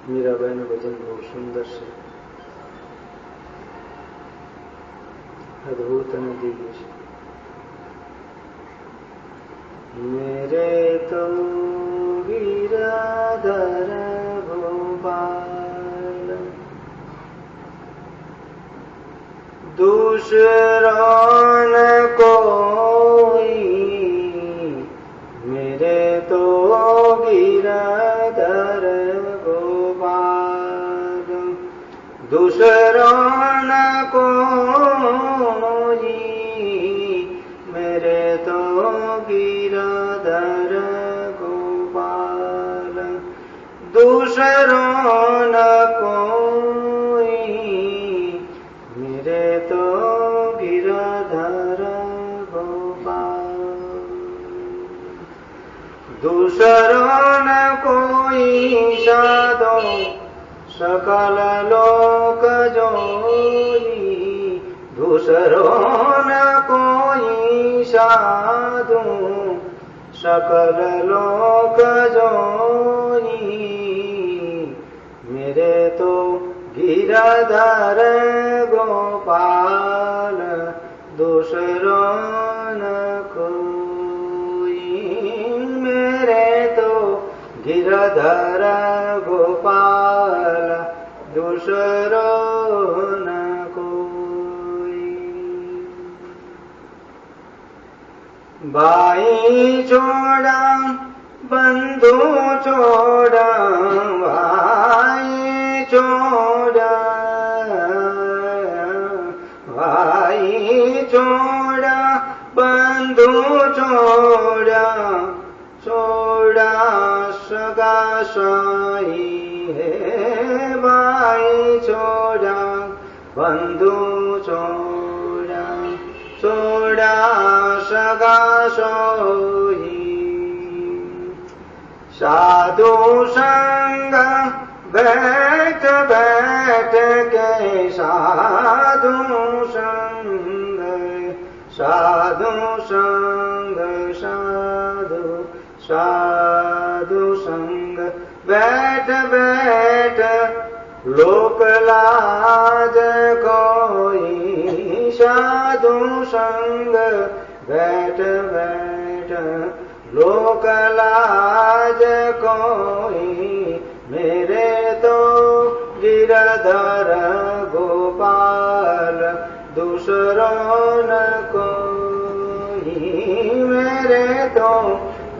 મીરાબાઈનું ભજન બહુ સુંદર છે, અદભુત અને દિવ્ય છે. મેરે તો ગિરધર ગોપાલ दूसरा न कोई, मेरे तो गिरधर गोपाल दूसरा न कोई, मेरे तो गिरधर गोपाल दूसरा न कोई, मेरे तो गिरधर गोपाल दूसरो न कोई साधो सकल लोक जोई, दूसरो न कोई साधु सकल लोक जोई, मेरे तो गिरधर गोपाल दूसरो न कोई, मेरे तो गिरधर गोपाल दूसरो न कोई. भाई छोड़ा बंधु छोड़ा, भाई छोड़ा भाई छोड़ा बंधु छोड़ा, छोड़ा सगा साई है, भाई छोड़ा बंधु छोड़ा, छोड़ा सगा सोई. साधु संग बैठ बैठ के साधु संग, साधु संग साधु साधु संग बैठ बैठ लोक लाज कोई, साधु संग बैठ बैठ लोक लाज कोई, मेरे तो गिरधर गोपाल दूसरो न कोई, मेरे तो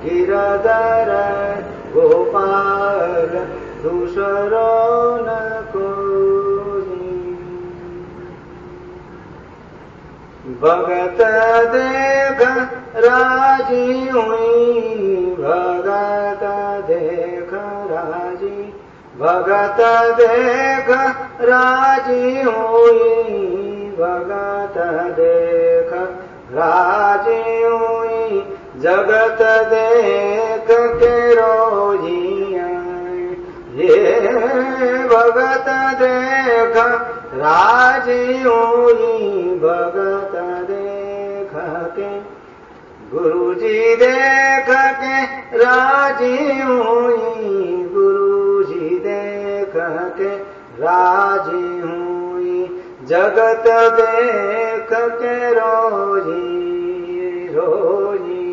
गिरधर गोपाल दूसरो न कोई. भगत देख राजी हुई, भगत देख राजी, भगत देख राजी हुई, भगत देख राजी हुई, जगत देख के रोई ये, भगत देख राजी हुई, भगत देख के गुरुजी देख के राजी हुई, गुरुजी देख के राजी हुई, जगत देख के रोई रोई,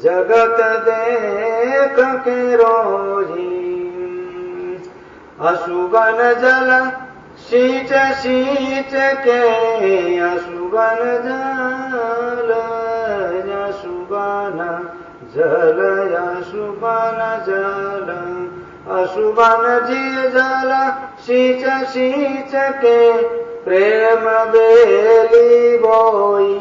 जगत देख के रोई. अशुभन जल सींच सींच के, अशुभन जल अशुभन जल अशुभन जल, अशुभन जी जल सींच सींच के प्रेम बेली बोई,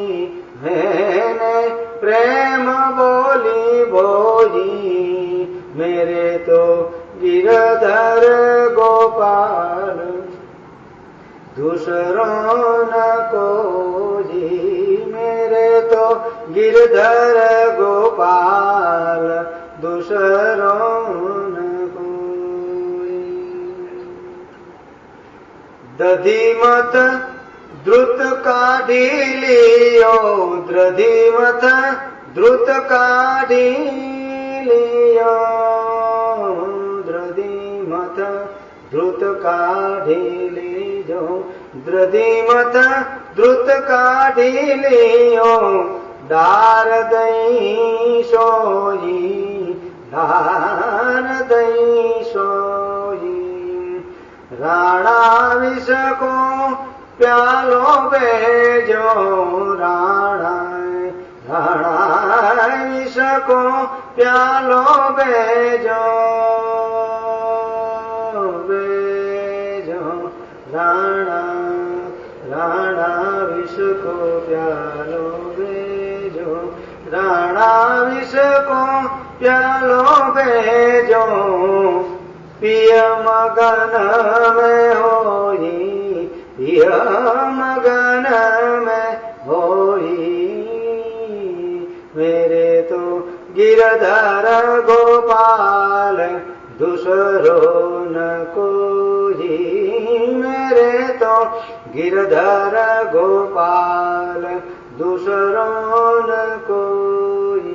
मैंने प्रेम बोली बोई, मेरे तो गिरधर गोपाल दूसरो न कोई, मेरे तो गिरधर गोपाल दूसरो न कोई. दधिमत द्रुत काढ़ी लियो, दधिमत द्रुत काढ़ी लियो, दधिमत द्रुत काढ़ी लीजो दधीमथ द्रुत काढ़ी लियो दार दई सोई दार दई सोई राणा विष को प्यालो बेजो राणा राणा विष को प्यालो बेजो बेजो राणा राणा विष को प्यालो बेजो राणा विष को प्यालो बेजो पिय मगन में होई पिय मगन में होई मेरे तो गिरधर गोपाल दूसरो न कोई मेरे तो गिरधर गोपाल दूसरो न कोई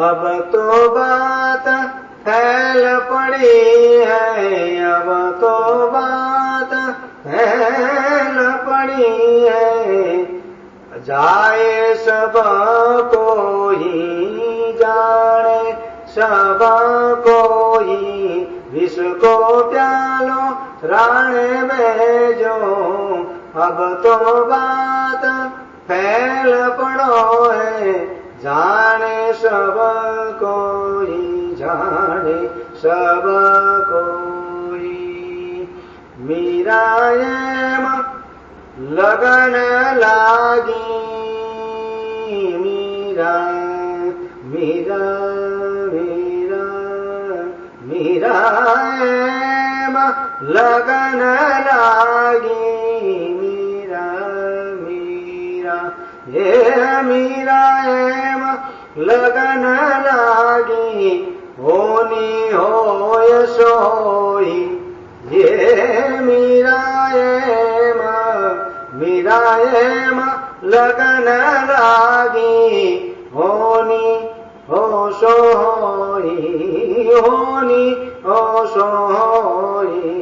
अब तो बात फैल पड़ी है अब तो बात फैल पड़ी है जाए सब कोई जाने सब कोई विष को प्यालो राणे बेजो अब तो बात फैल पड़ो है जाने सब कोई जाने सब कोई मीरा लगन लागी मीरा मीरा मीरा मीरा लगन लागी मीरा मीरा ये मीरा लगन लागी होनी होय सोई ये मीरा मीरा लगन लागी होनी हो सोई होनी हो सोई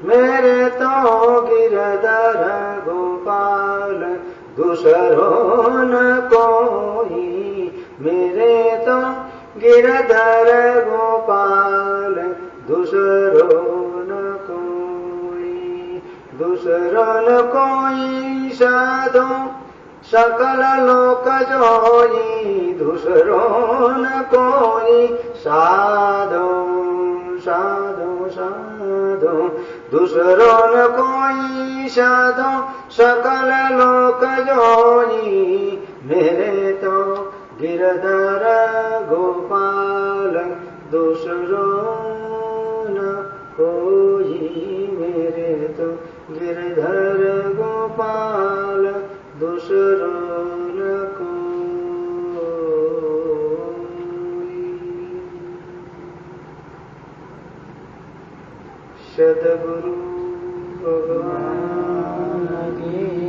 मेरे तो गिरधर गोपाल दूसरो न कोई मेरे तो गिरधर गोपाल दूसरो न कोई दूसरो न कोई साधो सकल लोक जोई दूसरो न कोई साधो साधो साधो दूसरो न कोई साधो सकल लोक जोई मेरे तो गिरधर गोपाल दूसरो न कोई मेरे तो गिरधर गोपाल दूसरो न कोई सद्गुरु भगवान की